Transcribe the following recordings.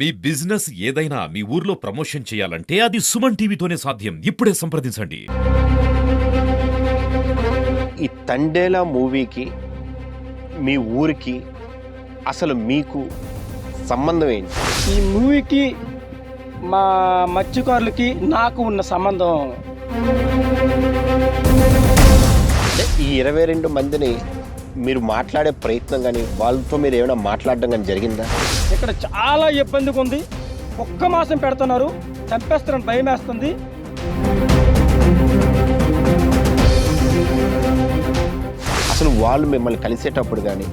మీ business ఏదైనా మీ ఊర్లో promotion చేయాలంటే అది సుమన్ టీవీతోనే సాధ్యం. ఇప్పుడే సంప్రదించండి. ఈ తండేలా మూవీకి మీ ఊరికి అసలు మీకు సంబంధం ఏంటి? ఈ మూవీకి మా మత్స్యకారులకి నాకు ఉన్న సంబంధం అంటే ఈ 22 మందిని మీరు మాట్లాడే ప్రయత్నం కానీ వాళ్ళతో మీరు ఏమైనా మాట్లాడడం కానీ జరిగిందా? ఇక్కడ చాలా ఇబ్బందిగా ఉంది. ఒక్క మాసం పెడుతున్నారు, చంపేస్తారని భయం వేస్తుంది. అసలు వాళ్ళు మిమ్మల్ని కలిసేటప్పుడు కానీ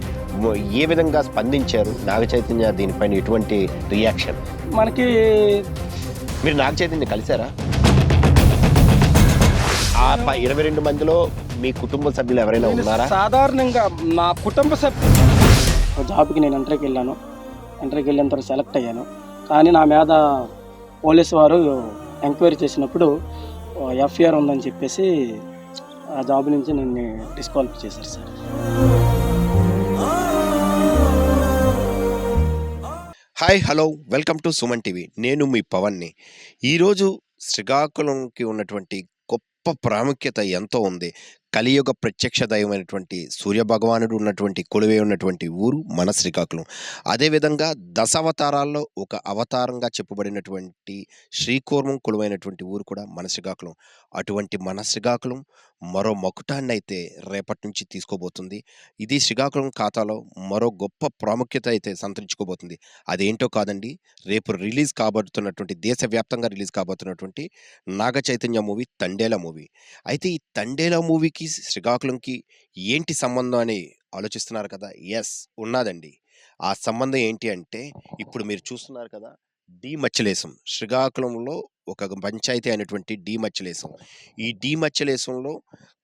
ఏ విధంగా స్పందించారు? నాగ చైతన్య దీనిపైన ఎటువంటి రియాక్షన్? మనకి మీరు నాగ చైతన్య కలిసారా? ఆ 22 మందిలో మీ కుటుంబ సభ్యులు ఎవరైనా ఉన్నారా? సాధారణంగా నా కుటుంబ సభ్యులు జాబ్కి నేను ఇంటర్వ్యూకి వెళ్ళాను. ఇంటర్వ్యూకి వెళ్ళిన తర్వాత సెలెక్ట్ అయ్యాను. కానీ నా మీద పోలీసు వారు ఎంక్వైరీ చేసినప్పుడు ఎఫ్ఐఆర్ ఉందని చెప్పేసి ఆ జాబ్ నుంచి నన్ను డిస్క్వాలిఫై చేశారు sir. Hi, hello, welcome to Suman TV. నేను మీ పవన్ని. ఈరోజు శ్రీకాకుళంకి ఉన్నటువంటి గొప్ప ప్రాముఖ్యత ఎంతో ఉంది. కలియుగ ప్రత్యక్ష దైవమైనటువంటి సూర్యభగవానుడు ఉన్నటువంటి కొలువై ఉన్నటువంటి ఊరు మన శ్రీకాకుళం. అదేవిధంగా దశావతారాల్లో ఒక అవతారంగా చెప్పబడినటువంటి శ్రీకూర్మం కొలువైనటువంటి ఊరు కూడా మన శ్రీకాకుళం. అటువంటి మన శ్రీకాకుళం మరో మకుటాన్ని అయితే రేపటి నుంచి తీసుకోబోతుంది. ఇది శ్రీకాకుళం ఖాతాలో మరో గొప్ప ప్రాముఖ్యత అయితే సంతరించుకోబోతుంది. అదేంటో కాదండి, రేపు రిలీజ్ కాబోతున్నటువంటి దేశవ్యాప్తంగా release కాబోతున్నటువంటి Naga Chaitanya movie తండేలా movie. అయితే ఈ తండేలా మూవీకి శ్రీకాకుళంకి ఏంటి సంబంధం అని ఆలోచిస్తున్నారు కదా? ఎస్, ఉన్నదండి. ఆ సంబంధం ఏంటి అంటే, ఇప్పుడు మీరు చూస్తున్నారు కదా, డి మచ్చలేశం. శ్రీకాకుళంలో ఒక పంచాయతీ అయినటువంటి డి మచ్చలేశం. ఈ డి మచ్చలేశంలో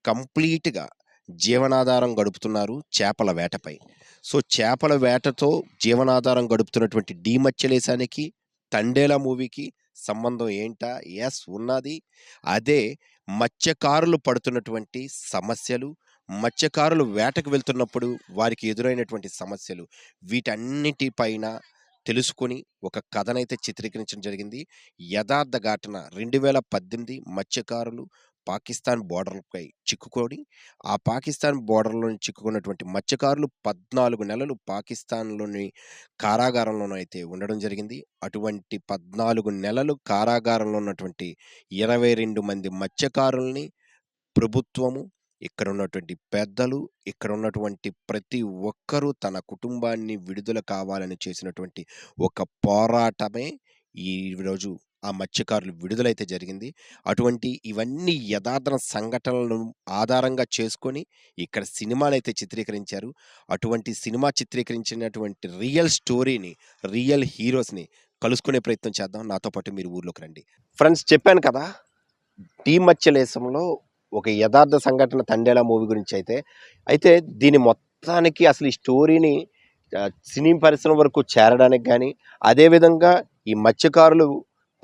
కంప్లీట్గా జీవనాధారం గడుపుతున్నారు చేపల వేటపై. సో చేపల వేటతో జీవనాధారం గడుపుతున్నటువంటి డి మచ్చలేశానికి తండేలా మూవీకి సంబంధం ఏంటా? ఎస్, ఉన్నది. అదే మత్స్యకారులు పడుతున్నటువంటి సమస్యలు, మత్స్యకారులు వేటకు వెళ్తున్నప్పుడు వారికి ఎదురైనటువంటి సమస్యలు, వీటన్నిటిపైన తెలుసుకొని ఒక కథనైతే చిత్రీకరించడం జరిగింది. యథార్థ ఘటన 2018 మత్స్యకారులు పాకిస్తాన్ బోర్డర్పై చిక్కుకొని, ఆ పాకిస్తాన్ బోర్డర్లో చిక్కుకున్నటువంటి మత్స్యకారులు 14 నెలలు పాకిస్తాన్లోని కారాగారంలోనూ అయితే ఉండడం జరిగింది. అటువంటి 14 నెలలు కారాగారంలో ఉన్నటువంటి 22 మంది మత్స్యకారుల్ని ప్రభుత్వము, ఇక్కడ ఉన్నటువంటి పెద్దలు, ఇక్కడ ఉన్నటువంటి ప్రతి ఒక్కరూ తన కుటుంబాన్ని విడుదల కావాలని చేసినటువంటి ఒక పోరాటమే ఈరోజు ఆ మత్స్యకారులు విడుదలైతే జరిగింది. అటువంటి ఇవన్నీ యథార్థ సంఘటనలను ఆధారంగా చేసుకొని ఇక్కడ సినిమానైతే చిత్రీకరించారు. అటువంటి సినిమా చిత్రీకరించినటువంటి రియల్ స్టోరీని, రియల్ హీరోస్ని కలుసుకునే ప్రయత్నం చేద్దాం. నాతో పాటు మీరు ఊర్లోకి రండి. ఫ్రెండ్స్, చెప్పాను కదా, డి మత్స్యలేశంలో ఒక యథార్థ సంఘటన తండేలా మూవీ గురించి అయితే దీని మొత్తానికి అసలు ఈ స్టోరీని సినీ పరిశ్రమ వరకు చేరడానికి కానీ, అదేవిధంగా ఈ మత్స్యకారులు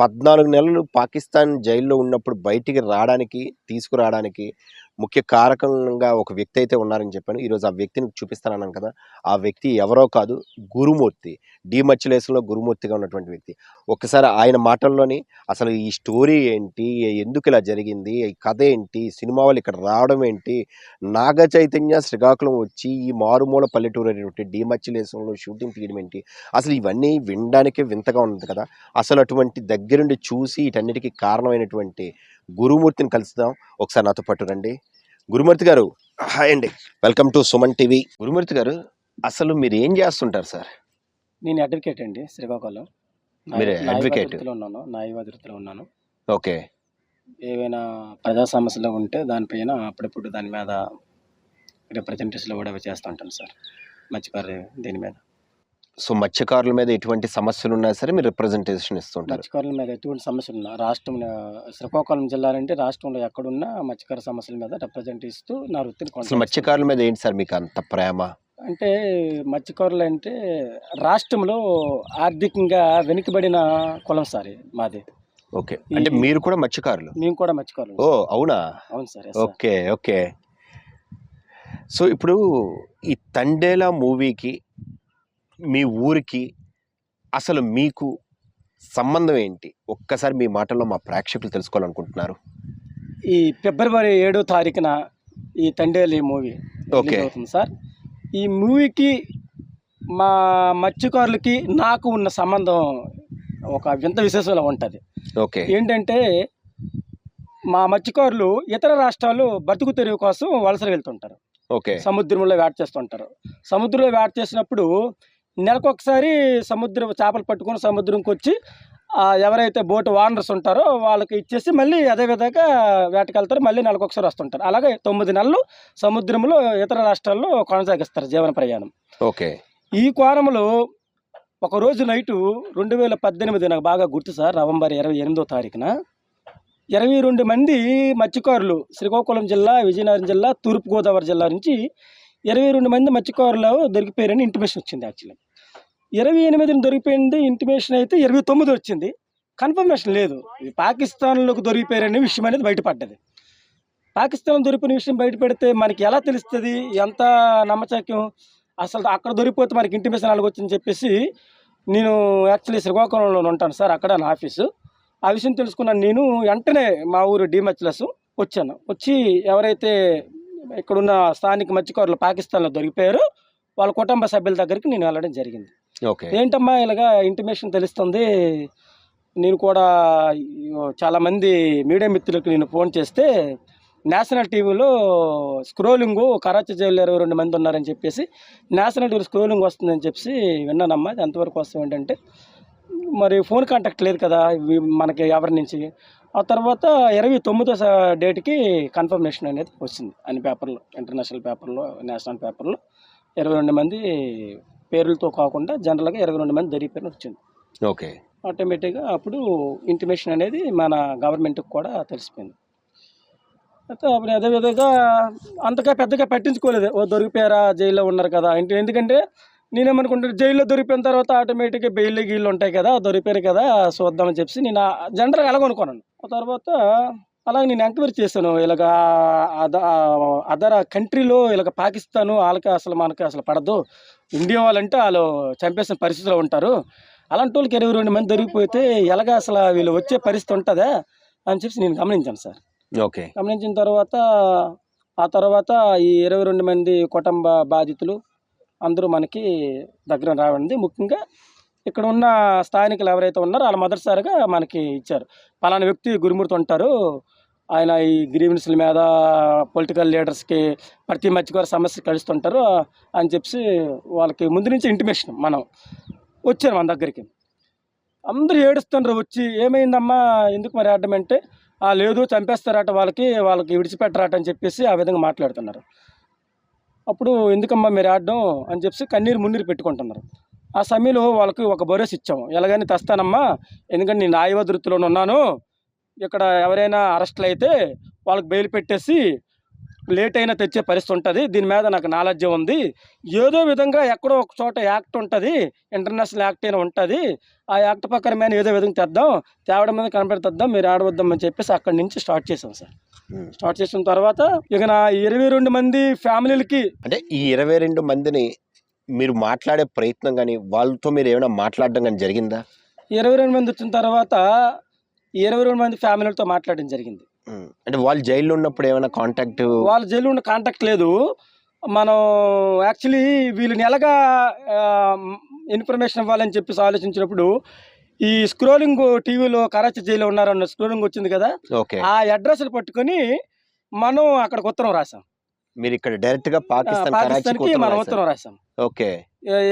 14 నెలలు పాకిస్తాన్ జైల్లో ఉన్నప్పుడు బయటికి తీసుకురావడానికి ముఖ్య కారకంగా ఒక వ్యక్తి అయితే ఉన్నారని చెప్పాను. ఈరోజు ఆ వ్యక్తిని చూపిస్తానన్నాను కదా, ఆ వ్యక్తి ఎవరో కాదు, గురుమూర్తి. డి మత్స్యలేశంలో గురుమూర్తిగా ఉన్నటువంటి వ్యక్తి. ఒక్కసారి ఆయన మాటల్లోని అసలు ఈ స్టోరీ ఏంటి, ఎందుకు ఇలా జరిగింది, ఈ కథ ఏంటి, సినిమా వాళ్ళు ఇక్కడ రావడం ఏంటి, నాగ చైతన్య శ్రీకాకుళం వచ్చి ఈ మారుమూల పల్లెటూరు అనేటువంటి డి మత్స్యలేశంలో షూటింగ్ తీయడం ఏంటి, అసలు ఇవన్నీ వినడానికే వింతగా ఉంది కదా. అసలు అటువంటి దగ్గరుండి చూసి వీటన్నిటికీ కారణమైనటువంటి గురుమూర్తిని కలుద్దాం. ఒకసారి నాతో పాటు రండి. గురుమూర్తి గారు, హాయ్ అండి, వెల్కమ్ టు సుమన్ టీవీ. గురుమూర్తి గారు, అసలు మీరు ఏం చేస్తుంటారు సార్? నేను అడ్వకేట్ అండి, శ్రీకాకుళం. మీరు అడ్వకేట్? న్యాయవాది వృత్తిలో ఉన్నాను. ఓకే. ఏవైనా ప్రజా సమస్యలు ఉంటే దానిపైన అప్పుడప్పుడు దాని మీద రిప్రజెంటేషన్లు కూడా చేస్తూ ఉంటాను సార్, మత్స్యకారు దీని మీద. సో మత్స్యకారుల మీద ఎటువంటి సమస్యలు ఉన్నా సరే మీరు రిప్రజెంటేషన్ ఇస్తుంటారు? మత్స్యకారుల మీద ఎటువంటి సమస్యలు ఉన్నా, రాష్ట్రంలో శ్రీకాకుళం జిల్లా అంటే రాష్ట్రంలో ఎక్కడున్నా మత్స్యకార సమస్యల మీద రిప్రజెంట్ ఇస్తూ నా వృత్తిని అసలు మత్స్యకారుల మీద ఏంటి సార్ మీకు అంత ప్రేమ? అంటే మత్స్యకారులు అంటే రాష్ట్రంలో ఆర్థికంగా వెనుకబడిన కులం సార్ మాది. ఓకే, అంటే మీరు కూడా మత్స్యకారులు? మేము కూడా మత్స్యకారులు. ఓ అవునా? అవును సార్. Okay okay. సో ఇప్పుడు ఈ తండేలా మూవీకి మీ ఊరికి అసలు మీకు సంబంధం ఏంటి? ఒక్కసారి మీ మాటల్లో మా ప్రేక్షకులు తెలుసుకోవాలనుకుంటున్నారు. ఈ ఫిబ్రవరి 7వ తారీఖున ఈ తండేలి మూవీ ఓకే. రిలీజ్ అవుతుంది సార్. ఈ మూవీకి మా మత్స్యకారులకి నాకు ఉన్న సంబంధం ఒక వింత విశేషంలో ఉంటుంది. ఓకే. ఏంటంటే మా మత్స్యకారులు ఇతర రాష్ట్రాలు బతుకు తెరువు కోసం వలసలు వెళ్తుంటారు. ఓకే. సముద్రంలో వేట చేస్తుంటారు. సముద్రంలో వేట చేసినప్పుడు నెలకొకసారి సముద్రం చేపలు పట్టుకొని సముద్రంకి వచ్చి ఎవరైతే బోటు ఓనర్స్ ఉంటారో వాళ్ళకి ఇచ్చేసి మళ్ళీ అదే విధంగా వేటకెళ్తారు. మళ్ళీ నెలకొకసారి వస్తుంటారు. అలాగే 9 నెలలు సముద్రంలో ఇతర రాష్ట్రాల్లో కొనసాగిస్తారు జీవన ప్రయాణం. ఓకే. ఈ కోణంలో ఒకరోజు నైటు 2018 నాకు బాగా గుర్తు సార్, నవంబర్ 28వ తారీఖున 22 మంది మత్స్యకారులు శ్రీకాకుళం జిల్లా, విజయనగరం జిల్లా, తూర్పుగోదావరి జిల్లా నుంచి 22 మంది మత్స్యకారులు దొరికిపోయారని ఇంటిమేషన్ వచ్చింది. యాక్చువల్లీ 28 దొరికిపోయింది ఇంటిమేషన్, అయితే 29 వచ్చింది, కన్ఫర్మేషన్ లేదు. ఈ పాకిస్తాన్లోకి దొరికిపోయారనే విషయం అనేది బయటపడ్డది. పాకిస్తాన్ దొరికిన విషయం బయటపెడితే మనకి ఎలా తెలుస్తుంది, ఎంత నమ్మచక్యం, అసలు అక్కడ దొరికిపోతే మనకి ఇంటిమేషన్ అలాగ వచ్చిందని చెప్పేసి నేను యాక్చువల్లీ శ్రీకాకుళంలో ఉంటాను సార్, అక్కడ నా ఆఫీసు. ఆ విషయం తెలుసుకున్నాను. నేను వెంటనే మా ఊరు డిమచ్లస్ వచ్చాను. వచ్చి ఎవరైతే ఇక్కడున్న స్థానిక మత్స్యకారులు పాకిస్తాన్లో దొరికిపోయారో వాళ్ళ కుటుంబ సభ్యుల దగ్గరికి నేను వెళ్ళడం జరిగింది. ఓకే. ఏంటమ్మా ఇలాగా ఇంటిమేషన్ తెలుస్తుంది, నేను కూడా చాలామంది మీడియా మిత్రులకు నేను ఫోన్ చేస్తే నేషనల్ టీవీలో స్క్రోలింగ్ కరాచీ జైల్లో 22 మంది ఉన్నారని చెప్పేసి నేషనల్ టీవీ స్క్రోలింగ్ వస్తుందని చెప్పి విన్నానమ్మా. అది ఎంతవరకు వస్తుంది ఏంటంటే మరి ఫోన్ కాంటాక్ట్ లేదు కదా మనకి ఎవరి నుంచి. ఆ తర్వాత 29వ డేట్కి కన్ఫర్మేషన్ అనేది వచ్చింది అన్ని పేపర్లో, ఇంటర్నేషనల్ పేపర్లో, నేషనల్ పేపర్లో 22 మంది పేర్లతో కాకుండా జనరల్గా 22 మంది దొరికిపోయిన వచ్చింది. ఓకే. ఆటోమేటిక్గా అప్పుడు ఇంటిమేషన్ అనేది మన గవర్నమెంట్కి కూడా తెలిసిపోయింది. అయితే అప్పుడు అదేవిధంగా అంతగా పెద్దగా పట్టించుకోలేదు, ఓ దొరికిపోయారా జైల్లో ఉన్నారు కదా ఎందుకంటే నేనేమనుకుంటే జైల్లో దొరికిపోయిన తర్వాత ఆటోమేటిక్గా బెయిల్ గీళ్ళు ఉంటాయి కదా, దొరికిపోయారు కదా చూద్దామని చెప్పి నేను జనరల్గా అలాగనుకున్నాను. ఆ తర్వాత అలాగే నేను ఎంక్వైరీ చేశాను, ఇలాగ అదర్ కంట్రీలో ఇలాగ పాకిస్తాను వాళ్ళకి అసలు మనకి అసలు పడదు, ఇండియా వాళ్ళంటే వాళ్ళు చంపేసిన పరిస్థితిలో ఉంటారు, అలాంటి వాళ్ళకి 22 మంది దొరికిపోతే ఎలాగ అసలు వీళ్ళు వచ్చే పరిస్థితి ఉంటుందా అని చెప్పి నేను గమనించాను సార్. ఓకే. గమనించిన తర్వాత ఆ తర్వాత ఈ 22 మంది కుటుంబ బాధితులు అందరూ మనకి దగ్గర రావండి. ముఖ్యంగా ఇక్కడ ఉన్న స్థానికులు ఎవరైతే ఉన్నారో వాళ్ళు మొదటిసారిగా మనకి ఇచ్చారు. పలానా వ్యక్తి గురుమూర్తి ఉంటారు, ఆయన ఈ గ్రీవెన్స్ల మీద పొలిటికల్ లీడర్స్కి ప్రతి మధ్యకారు సమస్య కలుస్తుంటారు అని చెప్పి వాళ్ళకి ముందు నుంచి ఇంటిమేషన్ మనం వచ్చారు మన దగ్గరికి. అందరూ ఏడుస్తుండ్రు వచ్చి, ఏమైందమ్మా ఎందుకు మరి ఆడమంటే లేదు చంపేస్తారట, వాళ్ళకి విడిచిపెట్టరాట అని చెప్పేసి ఆ విధంగా మాట్లాడుతున్నారు. అప్పుడు ఎందుకమ్మా మీరు ఆడడం అని చెప్పి కన్నీరు మున్నీరు పెట్టుకుంటున్నారు. ఆ సమయంలో వాళ్ళకి ఒక భరోసా ఇచ్చాము, ఎలాగైనా తెస్తానమ్మా, ఎందుకంటే నేను న్యాయ వృత్తిలోనే ఉన్నాను, ఇక్కడ ఎవరైనా అరెస్టులు అయితే వాళ్ళకి బెయిల్ పెట్టేసి లేట్ అయినా తెచ్చే పరిస్థితి ఉంటుంది, దీని మీద నాకు నాలెడ్జ్ ఉంది, ఏదో విధంగా ఎక్కడో ఒక చోట యాక్ట్ ఉంటుంది, ఇంటర్నేషనల్ యాక్ట్ అయినా ఉంటుంది, ఆ యాక్ట్ ప్రకారమైన ఏదో విధంగా తేవడం మీద కనపడుతుందాం, మీరు ఆడవద్దామని చెప్పేసి అక్కడి నుంచి స్టార్ట్ చేసాం సార్. స్టార్ట్ చేసిన తర్వాత ఇక నా 22 మంది ఫ్యామిలీలకి, అంటే ఈ 22 మందిని మీరు మాట్లాడే ప్రయత్నం కానీ వాళ్ళతో మీరు ఏమైనా మాట్లాడడం కానీ జరిగిందా? 22 మంది వచ్చిన తర్వాత 22 మంది ఫ్యామిలీలతో మాట్లాడడం జరిగింది. అంటే వాళ్ళు జైల్లో ఉన్నప్పుడు ఏమైనా కాంటాక్ట్? వాళ్ళ జైల్లో ఉన్న కాంటాక్ట్ లేదు. మనం యాక్చువల్లీ వీళ్ళని ఎలాగా ఇన్ఫర్మేషన్ ఇవ్వాలని చెప్పేసి ఆలోచించినప్పుడు ఈ స్క్రోలింగ్ టీవీలో కరాచీ జైల్లో ఉన్నారన్న స్క్రోలింగ్ వచ్చింది కదా, ఓకే, ఆ అడ్రస్లు పట్టుకొని మనం అక్కడికి ఉత్తరం రాసాం. మీరు ఇక్కడ డైరెక్ట్ గా పాకిస్తాన్కి మనం ఉత్తరం రాసాం. ఓకే.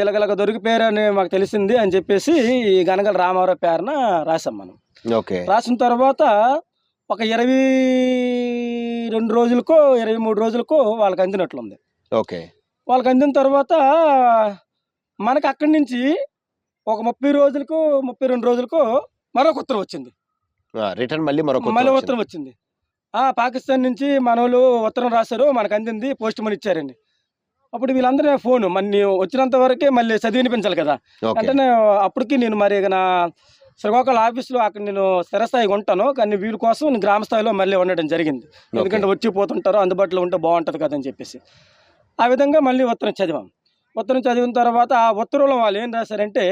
ఇలాగ దొరికిపోయారని మాకు తెలిసింది అని చెప్పేసి ఈ గనగల రామారావు పేరున రాసాం మనం. ఓకే. రాసిన తర్వాత ఒక 22 రోజులకో 23 రోజులకో వాళ్ళకి అందినట్లుంది. ఓకే. వాళ్ళకి అందిన తర్వాత మనకు అక్కడి నుంచి ఒక 30 రోజులకో 32 రోజులకో మరొక ఉత్తరం వచ్చింది. రిటర్న్ మళ్ళీ ఉత్తరం వచ్చింది. పాకిస్తాన్ నుంచి మన వాళ్ళు ఉత్తరం రాశారు, మనకు అందింది, పోస్ట్ మనీ ఇచ్చారండి. అప్పుడు వీళ్ళందరూ ఫోన్ మళ్ళీ వచ్చినంత వరకే మళ్ళీ చదివి వినిపించాలి కదా, అంటే అప్పటికి నేను మరి నా శ్రీకాకుళం ఆఫీస్లో అక్కడ నేను స్థిరస్థాయిగా ఉంటాను, కానీ వీళ్ళ కోసం నేను గ్రామ స్థాయిలో మళ్ళీ ఉండడం జరిగింది, ఎందుకంటే వచ్చి పోతుంటారు, అందుబాటులో ఉంటే బాగుంటుంది కదా అని చెప్పేసి. ఆ విధంగా మళ్ళీ ఉత్తరం చదివాం. ఉత్తరం చదివిన తర్వాత ఆ ఉత్తరంలో వాళ్ళు ఏం రాశారంటే,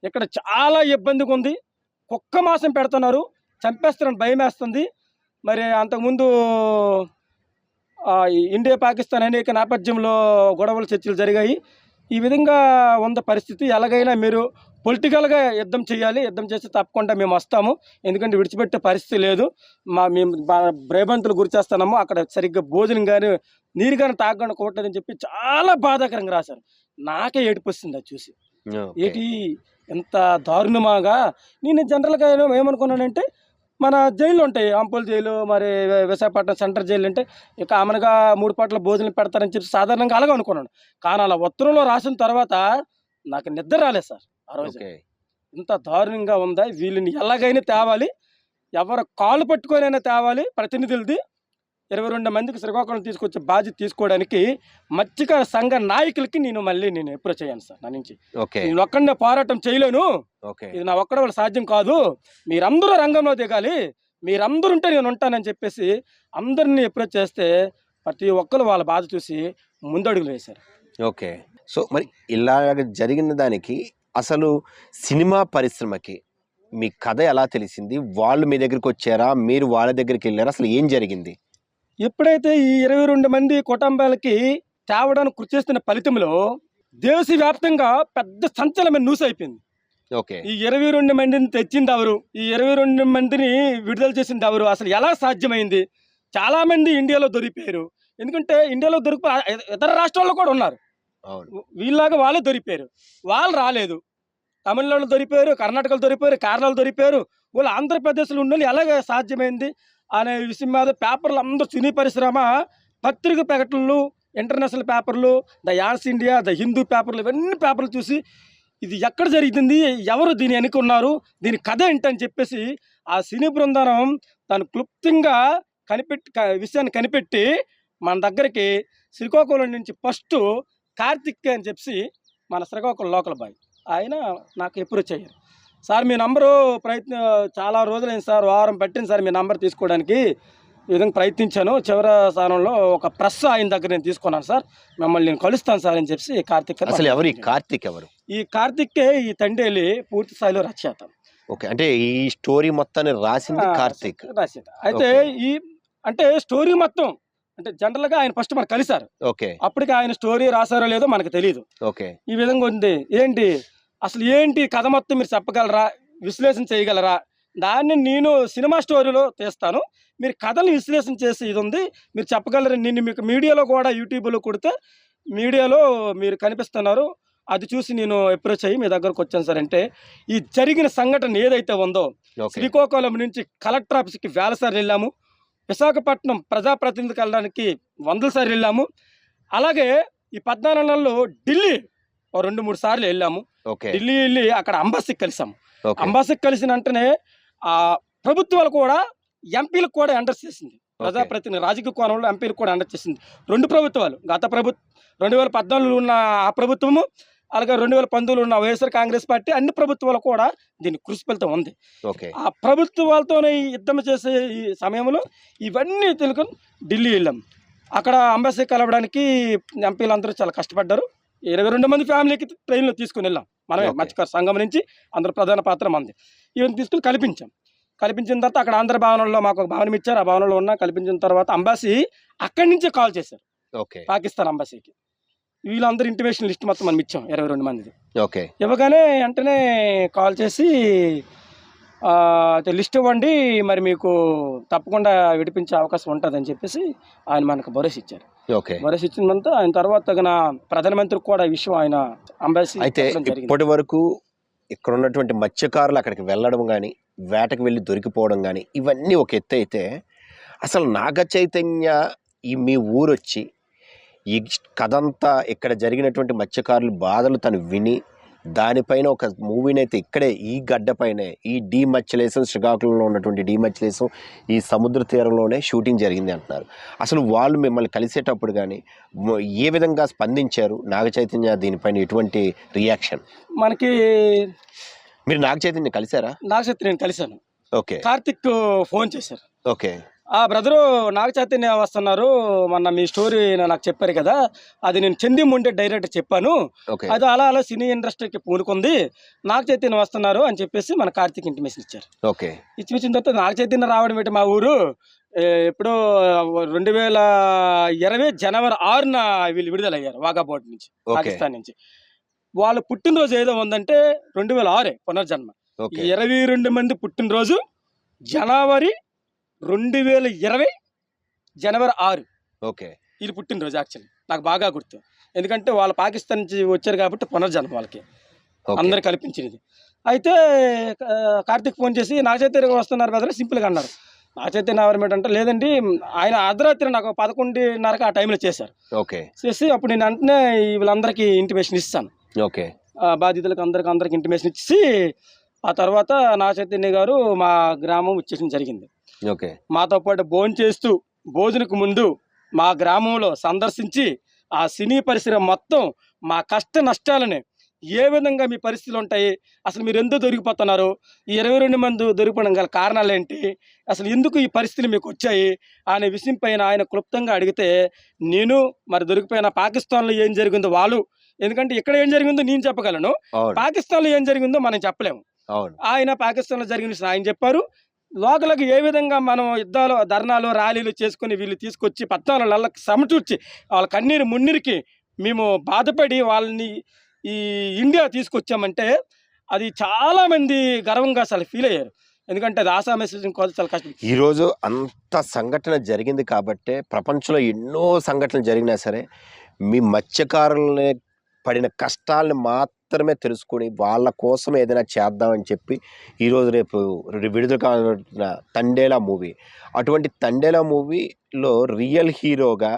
ఇక్కడ చాలా ఇబ్బందిగా ఉంది, కుక్క మాసం పెడుతున్నారు, చంపేస్తారని భయం వేస్తుంది. మరి అంతకుముందు ఈ ఇండియా పాకిస్తాన్ అనేక నేపథ్యంలో గొడవలు చర్చలు జరిగాయి. ఈ విధంగా ఉన్న పరిస్థితి. ఎలాగైనా మీరు పొలిటికల్గా యుద్ధం చేయాలి, యుద్ధం చేస్తే తప్పకుండా మేము వస్తాము, ఎందుకంటే విడిచిపెట్టే పరిస్థితి లేదు. మేము భయభ్రాంతులు గురి చేస్తున్నాము. అక్కడ సరిగ్గా భోజనం కానీ నీరు కానీ తాగకుండా కోవట్లేదని చెప్పి చాలా బాధాకరంగా రాశారు. నాకే ఏడుపు వస్తుంది అది చూసి. ఏంటి ఎంత దారుణమాగా. నేను జనరల్గా ఏమనుకున్నానంటే మన జైలు ఉంటాయి, అంపోల్ జైలు, మరి విశాఖపట్నం సెంట్రల్ జైలు అంటే ఇక కామన్గా 3 పూట్ల భోజనం పెడతారని చెప్పి సాధారణంగా అలాగే అనుకున్నాను. కానీ అలా ఉత్తరంలో రాసిన తర్వాత నాకు నిద్ర రాలేదు సార్ ఆ రోజు. ఇంత దారుణంగా ఉందా, వీళ్ళని ఎలాగైనా తేవాలి, ఎవరు కాళ్ళు పట్టుకొనైనా తేవాలి. ప్రతినిధులది 22 మందికి శ్రీకాకుళం తీసుకొచ్చే బాధ్యత తీసుకోవడానికి మత్స్యకార సంఘ నాయకులకి నేను ఎప్పుడు చేయను సార్. నా నుంచి నేను ఒక్కడనే పోరాటం చేయలేను, ఇది నా ఒక్కడ వాళ్ళ సాధ్యం కాదు, మీరందరూ రంగంలో దిగాలి, మీరందరూ ఉంటే నేను ఉంటానని చెప్పేసి అందరినీ అప్రోచ్ చేస్తే ప్రతి ఒక్కరు వాళ్ళ బాధ చూసి ముందడుగులు వేశారు. ఓకే. సో మరి ఇలాగ జరిగిన దానికి అసలు సినిమా పరిశ్రమకి మీ కథ ఎలా తెలిసింది? వాళ్ళు మీ దగ్గరికి వచ్చారా, మీరు వాళ్ళ దగ్గరికి వెళ్ళారా? అసలు ఏం జరిగింది? ఎప్పుడైతే ఈ 22 మంది కుటుంబాలకి తేవడానికి కృషి చేస్తున్న ఫలితంలో దేశవ్యాప్తంగా పెద్ద సంచలనమైన న్యూస్ అయిపోయింది. ఈ 22 మందిని తెచ్చింది ఎవరు, ఈ 22 మందిని విడుదల చేసింది ఎవరు, అసలు ఎలా సాధ్యమైంది? చాలా మంది ఇండియాలో దొరికిపోయారు. ఎందుకంటే ఇండియాలో ఇతర రాష్ట్రాల్లో కూడా ఉన్నారు, వీళ్ళలాగా వాళ్ళే దొరికిపోయారు. వాళ్ళు రాలేదు. తమిళనాడులో దొరికిపోయారు, కర్ణాటకలో దొరికిపోయారు, కేరళలో దొరికిపోయారు. వాళ్ళు ఆంధ్రప్రదేశ్లో ఉన్న ఎలాగ సాధ్యమైంది అనే విషయం మీద పేపర్లు అందరూ, సినీ పరిశ్రమ, పత్రిక ప్రకటనలు, ఇంటర్నేషనల్ పేపర్లు, the yawns India, the Hindu పేపర్లు, ఇవన్నీ పేపర్లు చూసి ఇది ఎక్కడ జరుగుతుంది, ఎవరు దీన్ని ఎన్నుకున్నారు, దీని కథ ఏంటని చెప్పేసి ఆ సినీ బృందం తను క్లుప్తంగా విషయాన్ని కనిపెట్టి మన దగ్గరికి శ్రీకాకుళం నుంచి ఫస్ట్ కార్తిక్ అని చెప్పి మన శ్రీకాకుళం లోకల్ బాయ్ ఆయన నాకు ఎప్పుడు చేయరు. సార్ మీ నంబరు చాలా రోజులైంది సార్, వారం పట్టింది సార్ మీ నంబర్ తీసుకోవడానికి, ఈ విధంగా ప్రయత్నించాను, చివరి స్థానంలో ఒక ప్రెస్ ఆయన దగ్గర నేను తీసుకున్నాను సార్, మిమ్మల్ని నేను కలుస్తాను సార్ అని చెప్పి కార్తిక్. అసలు ఎవరు ఈ కార్తిక్? ఎవరు ఈ కార్తిక్కే ఈ తండేలి పూర్తి స్థాయిలో రచయిత. ఓకే, అంటే ఈ స్టోరీ మొత్తాన్ని రాసింది కార్తిక్ రచయిత. అయితే ఈ అంటే స్టోరీ మొత్తం అంటే జనరల్గా ఆయన ఫస్ట్ మనకు కలిసారు. అప్పటికి ఆయన స్టోరీ రాసారో లేదో మనకు తెలియదు. ఈ విధంగా ఉంది. ఏంటి అసలు ఏంటి కథ మొత్తం మీరు చెప్పగలరా, విశ్లేషణ చేయగలరా? దాన్ని నేను సినిమా స్టోరీలో తీస్తాను, మీరు కథలు విశ్లేషణ చేసి ఇది ఉంది మీరు చెప్పగలరు. నేను మీకు మీడియాలో కూడా యూట్యూబ్లో కొడితే మీడియాలో మీరు కనిపిస్తున్నారు, అది చూసి నేను అప్రోచ్ అయ్యి మీ దగ్గరకు వచ్చాను సార్. అంటే ఈ జరిగిన సంఘటన ఏదైతే ఉందో, శ్రీకాకుళం నుంచి కలెక్టర్ ఆఫీస్కి వేల సార్లు వెళ్ళాము, విశాఖపట్నం ప్రజాప్రతినిధికి వెళ్ళడానికి 100 సార్లు వెళ్ళాము, అలాగే ఈ 14 నెలల్లో ఢిల్లీ 2-3 సార్లు వెళ్ళాము. ఢిల్లీ వెళ్ళి అక్కడ అంబాసీకి కలిసాము. అంబాసీకి కలిసిన వెంటనే ఆ ప్రభుత్వాలు కూడా ఎంపీలకు కూడా ఎంటర్ చేసింది, ప్రజాప్రతినిధి రాజకీయ కోణంలో ఎంపీలకు కూడా ఎంటర్ చేసింది. 2 ప్రభుత్వాలు, గత 2014 ఉన్న ఆ ప్రభుత్వము, అలాగే 2019 ఉన్న వైఎస్ఆర్ కాంగ్రెస్ పార్టీ, అన్ని ప్రభుత్వాలు కూడా దీన్ని కృషి ఫలితం ఉంది. ఆ ప్రభుత్వాలతోనే యుద్ధం చేసే ఈ సమయంలో ఇవన్నీ తెలుసుకొని ఢిల్లీ వెళ్ళాం. అక్కడ అంబాసీ కలవడానికి ఎంపీలు అందరూ చాలా కష్టపడ్డారు. 22 మంది ఫ్యామిలీకి ట్రైన్లో తీసుకుని వెళ్ళాం మనమే, మత్స్యకార సంఘం నుంచి అందరూ ప్రధాన పాత్ర మంది. ఇవన్నీ తీసుకుని కల్పించిన తర్వాత అక్కడ ఆంధ్ర భవనంలో మాకు ఒక భవనం ఇచ్చారు, ఆ భవనంలో ఉన్న కల్పించిన తర్వాత అంబాసీ అక్కడి నుంచే కాల్ చేశారు పాకిస్తాన్ అంబాసీకి. వీళ్ళందరూ ఇంటిమేషన్ లిస్ట్ మొత్తం మనం ఇచ్చాం 22 మందిది. ఇవ్వగానే వెంటనే కాల్ చేసి లిస్ట్ ఇవ్వండి, మరి మీకు తప్పకుండా విడిపించే అవకాశం ఉంటుందని చెప్పేసి ఆయన మనకు భరోసా ఇచ్చారు. భరోసా ఇచ్చినంత ఆయన తర్వాత తగిన ప్రధానమంత్రికి కూడా ఈ విషయం ఆయన అంబాసీ. అయితే ఇప్పటి వరకు ఇక్కడ ఉన్నటువంటి మత్స్యకారులు అక్కడికి వెళ్ళడం కానీ, వేటకు వెళ్ళి దొరికిపోవడం కానీ, ఇవన్నీ ఒక ఎత్తు అయితే, అసలు నాగ చైతన్య ఈ మీ ఊరొచ్చి ఈ కథంతా ఇక్కడ జరిగినటువంటి మత్స్యకారుల బాధలు తను విని దానిపైన ఒక మూవీని అయితే ఇక్కడే ఈ గడ్డపైనే, ఈ డీమచ్చలేసం, శ్రీకాకుళంలో ఉన్నటువంటి డీమచ్చలేసం ఈ సముద్ర తీరంలోనే షూటింగ్ జరిగింది అంటున్నారు. అసలు వాళ్ళు మిమ్మల్ని కలిసేటప్పుడు కానీ ఏ విధంగా స్పందించారు? నాగ చైతన్య దీనిపైన ఎటువంటి రియాక్షన్? మనకి మీరు నాగ చైతన్య కలిసారా? నాగ చైతన్య కలిశాను. కార్తిక్ ఫోన్ చేశారు. ఆ బ్రదరు నాగ చైతన్య వస్తున్నారు, మొన్న మీ స్టోరీ నాకు చెప్పారు కదా, అది నేను చందిముండే డైరెక్ట్ చెప్పాను, ఓకే. అది అలా అలా సినీ ఇండస్ట్రీకి పూనుకుంది, నాగ చైతన్య వస్తున్నారు అని చెప్పేసి మన కార్తీక్ ఇంటిమేషన్ ఇచ్చారు. ఓకే. ఇచ్చిన తర్వాత నాగ చైతన్య రావడం ఏంటి మా ఊరు ఎప్పుడో 2020 జనవరి 6న వీళ్ళు విడుదలయ్యారు వాఘాబోర్డ్ నుంచి, ఓకే. పాకిస్తాన్ నుంచి. వాళ్ళ పుట్టినరోజు ఏదో ఉందంటే 2006 పునర్జన్మ. ఓకే. 22 మంది పుట్టినరోజు జనవరి 2020 జనవరి 6 ఓకే. వీళ్ళు పుట్టినరోజు. యాక్చువల్లీ నాకు బాగా గుర్తు, ఎందుకంటే వాళ్ళు పాకిస్తాన్ నుంచి వచ్చారు కాబట్టి పునర్జన్మ వాళ్ళకి ఓకే. అందరు కల్పించినది. అయితే కార్తీక్ ఫోన్ చేసి నాగ చైతన్య వస్తున్నారు బ్రదర్ సింపుల్గా అన్నారు. నాగ చైతన్య ఎవరు అంటే లేదండి, ఆయన అర్ధరాత్రి నాకు 11:30 ఆ టైంలో చేశారు. ఓకే. చేసి అప్పుడు నేను వెంటనే వీళ్ళందరికీ ఇంటిమేషన్ ఇస్తాను, ఓకే. బాధితులకు అందరికి ఇంటిమేషన్ ఇచ్చి ఆ తర్వాత నాగ చైతన్య గారు మా గ్రామం వచ్చేసిన జరిగింది. ఓకే. మాతో పాటు భోంచేస్తూ భోజనకు ముందు మా గ్రామంలో సందర్శించి ఆ సినీ పరిశ్రమ మొత్తం మా కష్ట నష్టాలని, ఏ విధంగా మీ పరిస్థితులు ఉంటాయి, అసలు మీరు ఎందుకు దొరికిపోతున్నారు, ఈ 22 మంది దొరికిపోవడం గల కారణాలు ఏంటి, అసలు ఎందుకు ఈ పరిస్థితులు మీకు వచ్చాయి అనే విషయం పైన ఆయన క్లుప్తంగా అడిగితే, నేను మరి దొరికిపోయిన పాకిస్తాన్లో ఏం జరిగిందో వాళ్ళు, ఎందుకంటే ఇక్కడ ఏం జరిగిందో నేను చెప్పగలను, పాకిస్తాన్లో ఏం జరిగిందో మనం చెప్పలేము. ఆయన పాకిస్తాన్లో జరిగిన విషయం ఆయన చెప్పారు. లోకలకు ఏ విధంగా మనం యుద్ధాలు ధర్నాలు ర్యాలీలు చేసుకుని వీళ్ళు తీసుకొచ్చి 14 నెలలకు సమటూర్చి వాళ్ళ కన్నీరు మున్నీరికి మేము బాధపడి వాళ్ళని ఈ ఇండియా తీసుకొచ్చామంటే అది చాలామంది గర్వంగా అసలు ఫీల్ అయ్యారు. ఎందుకంటే అది ఆసామేసం కోసం చాలా కష్టం. ఈరోజు అంత సంఘటన జరిగింది కాబట్టే ప్రపంచంలో ఎన్నో సంఘటనలు జరిగినా సరే మీ మత్స్యకారులని పడిన కష్టాలను మాత్రమే తెలుసుకొని వాళ్ళ కోసం ఏదైనా చేద్దామని చెప్పి ఈరోజు రేపు విడుదల కావాలన్న తండేలా మూవీ, అటువంటి తండేలా మూవీలో రియల్ హీరోగా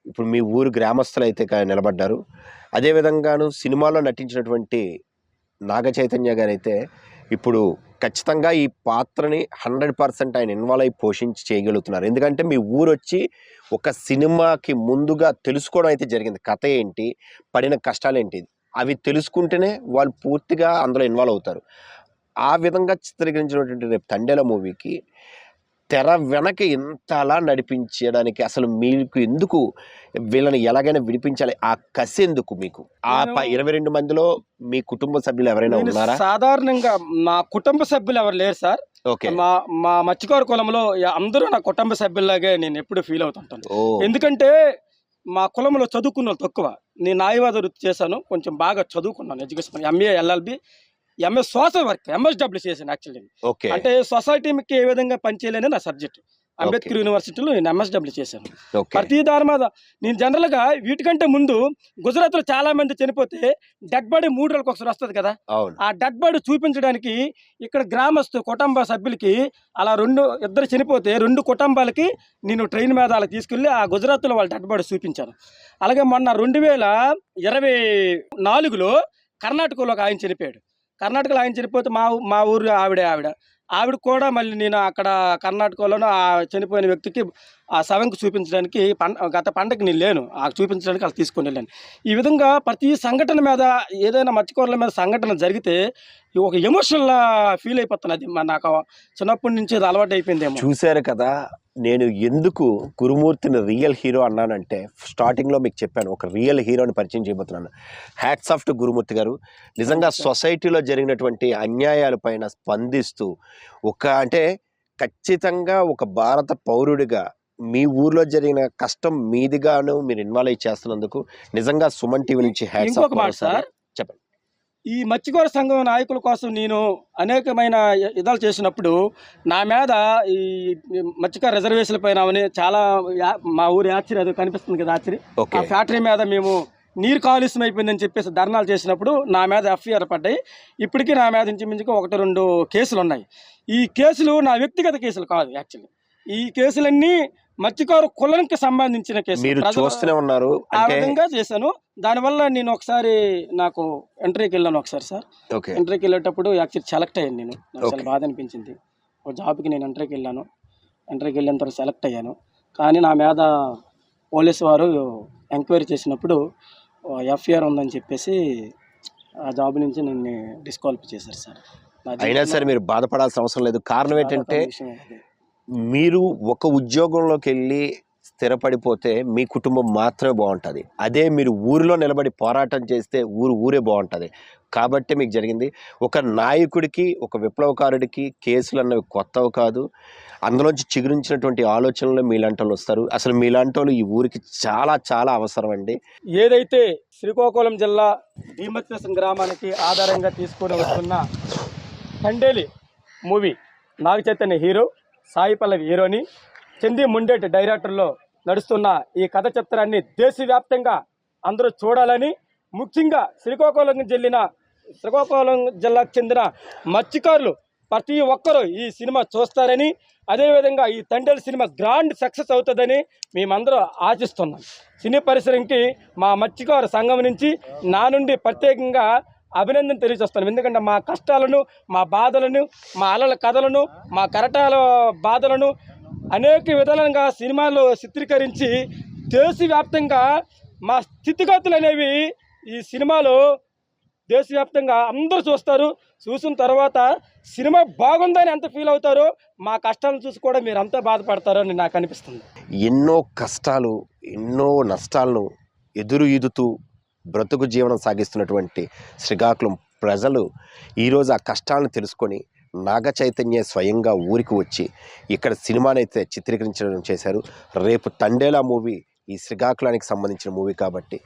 ఇప్పుడు మీ ఊరు గ్రామస్తులు అయితే నిలబడ్డారు. అదేవిధంగాను సినిమాలో నటించినటువంటి నాగ చైతన్య గారు అయితే ఇప్పుడు ఖచ్చితంగా ఈ పాత్రని 100% ఆయన ఇన్వాల్వ్ అయి పోషించి చేయగలుగుతున్నారు. ఎందుకంటే మీ ఊరు వచ్చి ఒక సినిమాకి ముందుగా తెలుసుకోవడం అయితే జరిగింది, కథ ఏంటి, పడిన కష్టాలు ఏంటి, అవి తెలుసుకుంటేనే వాళ్ళు పూర్తిగా అందులో ఇన్వాల్వ్ అవుతారు. ఆ విధంగా చిత్రీకరించినటువంటి రేపు తండేల మూవీకి తెర వెనక ఇంత అలా నడిపించడానికి అసలు మీకు ఎందుకు, వీళ్ళని ఎలాగైనా విడిపించాలి ఆ కసి ఎందుకు మీకు? ఆ 22 మందిలో మీ కుటుంబ సభ్యులు ఎవరైనా ఉన్నారా? సాధారణంగా నా కుటుంబ సభ్యులు ఎవరు లేరు సార్. మా మత్స్యకారు కులంలో అందరూ నా కుటుంబ సభ్యుల్లాగే నేను ఎప్పుడు ఫీల్ అవుతుంటాను. ఎందుకంటే మా కులంలో చదువుకున్న వాళ్ళు తక్కువ. నేను న్యాయవాద వృత్తి చేశాను, కొంచెం బాగా చదువుకున్నాను, education MA LLB MS social work MSW చేశాను. యాక్చువల్లీ అంటే సొసైటీకి ఏ విధంగా పనిచేయాలని నా సబ్జెక్ట్. అంబేద్కర్ యూనివర్సిటీలో నేను MSW చేశాను. ప్రతి దాని మీద నేను జనరల్గా వీటికంటే ముందు గుజరాత్లో చాలా మంది చనిపోతే డెడ్ బాడీ 3 రోజులకు ఒకసారి వస్తుంది కదా, ఆ డెడ్ బాడీ చూపించడానికి ఇక్కడ గ్రామస్తు కుటుంబ సభ్యులకి అలా 2 చనిపోతే 2 కుటుంబాలకి నేను ట్రైన్ మీద అలా తీసుకెళ్ళి ఆ గుజరాత్లో వాళ్ళ డెడ్ బాడీ చూపించాను. అలాగే మొన్న 2024లో కర్ణాటకలో ఆయన చనిపోయాడు. కర్ణాటకలో ఆయన చనిపోతే మా ఊరు ఆవిడ కూడా మళ్ళీ నేను అక్కడ కర్ణాటకలోనూ ఆ చనిపోయిన వ్యక్తికి ఆ శవంకి చూపించడానికి గత పండగకి నేను లేను, ఆ చూపించడానికి అలా తీసుకొని వెళ్ళాను. ఈ విధంగా ప్రతి సంఘటన మీద ఏదైనా మత్స్యకారుల మీద సంఘటన జరిగితే ఒక ఎమోషనల్ ఫీల్ అయిపోతున్నది. నాకు చిన్నప్పటి నుంచి అది అలవాటు అయిపోయిందేమో. చూశారు కదా, నేను ఎందుకు గురుమూర్తిని రియల్ హీరో అన్నానంటే స్టార్టింగ్లో మీకు చెప్పాను, ఒక రియల్ హీరోని పరిచయం చేయబోతున్నాను. హ్యాట్స్ ఆఫ్ టు గురుమూర్తి గారు. నిజంగా సొసైటీలో జరిగినటువంటి అన్యాయాలపైన స్పందిస్తూ అంటే ఖచ్చితంగా ఒక భారత పౌరుడిగా మీ ఊర్లో జరిగిన కష్టం మీదిగాను మీరు ఇన్వాల్వ్ అయ్యి చేస్తున్నందుకు నిజంగా సుమన్ టీవీ నుంచి హ్యాట్స్ ఆఫ్. సార్ చెప్పండి, ఈ మత్స్యకార సంఘం నాయకుల కోసం నేను అనేకమైన ఇదాలు చేసినప్పుడు నా మీద ఈ మత్స్యకార రిజర్వేషన్ల పైన చాలా మా ఊరి యాచరి అది కనిపిస్తుంది కదా, యాచరి ఆ ఫ్యాక్టరీ మీద మేము నీరు కాలుష్యం అయిపోయిందని చెప్పేసి ధర్నాలు చేసినప్పుడు నా మీద FIR పడ్డాయి. ఇప్పటికీ నా మీద ఇంచుమించుగా 1-2 కేసులు ఉన్నాయి. ఈ కేసులు నా వ్యక్తిగత కేసులు కాదు. యాక్చువల్లీ ఈ కేసులన్నీ మత్స్యకారు కులానికి సంబంధించిన కేసులు ఉన్నారు. ఆ విధంగా చేశాను. దానివల్ల నేను ఒకసారి నాకు ఎంట్రీకి వెళ్ళాను ఒకసారి సార్. ఎంట్రీకి వెళ్ళేటప్పుడు యాక్చువల్లీ సెలెక్ట్ అయ్యాను. నేను నాకు చాలా బాధ అనిపించింది. ఒక జాబ్కి నేను ఎంట్రీకి వెళ్ళాను. ఎంట్రీకి వెళ్ళిన తర్వాత సెలెక్ట్ అయ్యాను. కానీ నా మీద పోలీసు వారు ఎంక్వైరీ చేసినప్పుడు FIR ఉందని చెప్పేసి ఆ జాబ్ నుంచి నన్ను డిస్క్వాలిఫై చేశారు సార్. అయినా సరే మీరు బాధపడాల్సిన అవసరం లేదు. కారణం ఏంటంటే మీరు ఒక ఉద్యోగంలోకి వెళ్ళి స్థిరపడిపోతే మీ కుటుంబం మాత్రమే బాగుంటుంది. అదే మీరు ఊరిలో నిలబడి పోరాటం చేస్తే ఊరే బాగుంటుంది. కాబట్టి మీకు జరిగింది. ఒక నాయకుడికి, ఒక విప్లవకారుడికి కేసులు అన్నవి కొత్తవి కాదు. అందులోంచి చిగురించినటువంటి ఆలోచనలు మీలాంటి వాళ్ళు వస్తారు. అసలు మీలాంటి వాళ్ళు ఈ ఊరికి చాలా చాలా అవసరం అండి. ఏదైతే శ్రీకాకుళం జిల్లా భీమత్యసం గ్రామానికి ఆధారంగా తీసుకొని వస్తున్న తండేలి మూవీ, నాగ చైతన్య హీరో, సాయి పల్లవి హీరోని, చందీ ముండేటి డైరెక్టర్లో నడుస్తున్న ఈ కథ చిత్రాన్ని దేశవ్యాప్తంగా అందరూ చూడాలని, ముఖ్యంగా శ్రీకాకుళం జిల్లాకు చెందిన మత్స్యకారులు ప్రతి ఒక్కరూ ఈ సినిమా చూస్తారని, అదేవిధంగా ఈ తండేలి సినిమా గ్రాండ్ సక్సెస్ అవుతుందని మేమందరూ ఆశిస్తున్నాం. సినీ పరిశ్రమకి మా మత్స్యకారు సంఘం నుంచి నా నుండి ప్రత్యేకంగా అభినందన తెలియజేస్తాను. ఎందుకంటే మా కష్టాలను, మా బాధలను, మా అలల కథలను, మా కరటాల బాధలను అనేక విధాలుగా సినిమాలో చిత్రీకరించి దేశవ్యాప్తంగా మా స్థితిగతులు అనేవి ఈ సినిమాలో దేశవ్యాప్తంగా అందరూ చూస్తారు. చూసిన తర్వాత సినిమా బాగుందని ఎంత ఫీల్ అవుతారో మా కష్టాలను చూసి కూడా మీరు అంతా బాధపడతారో అని నాకు అనిపిస్తుంది. ఎన్నో కష్టాలు, ఎన్నో నష్టాలను ఈదుతూ బ్రతుకు జీవనం సాగిస్తున్నటువంటి శ్రీకాకుళం ప్రజలు ఈరోజు ఆ కష్టాలను తెలుసుకొని నాగ చైతన్య స్వయంగా ఊరికి వచ్చి ఇక్కడ సినిమానైతే చిత్రీకరించడం చేశారు. రేపు తండేలా మూవీ ఈ శ్రీకాకుళానికి సంబంధించిన మూవీ కాబట్టి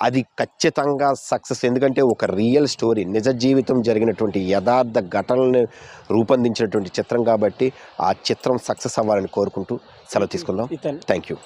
అది ఖచ్చితంగా సక్సెస్. ఎందుకంటే ఒక రియల్ స్టోరీ, నిజ జీవితం జరిగినటువంటి యథార్థ ఘటనలను రూపొందించినటువంటి చిత్రం కాబట్టి ఆ చిత్రం సక్సెస్ అవ్వాలని కోరుకుంటూ సెలవు తీసుకుందాం. Thank you.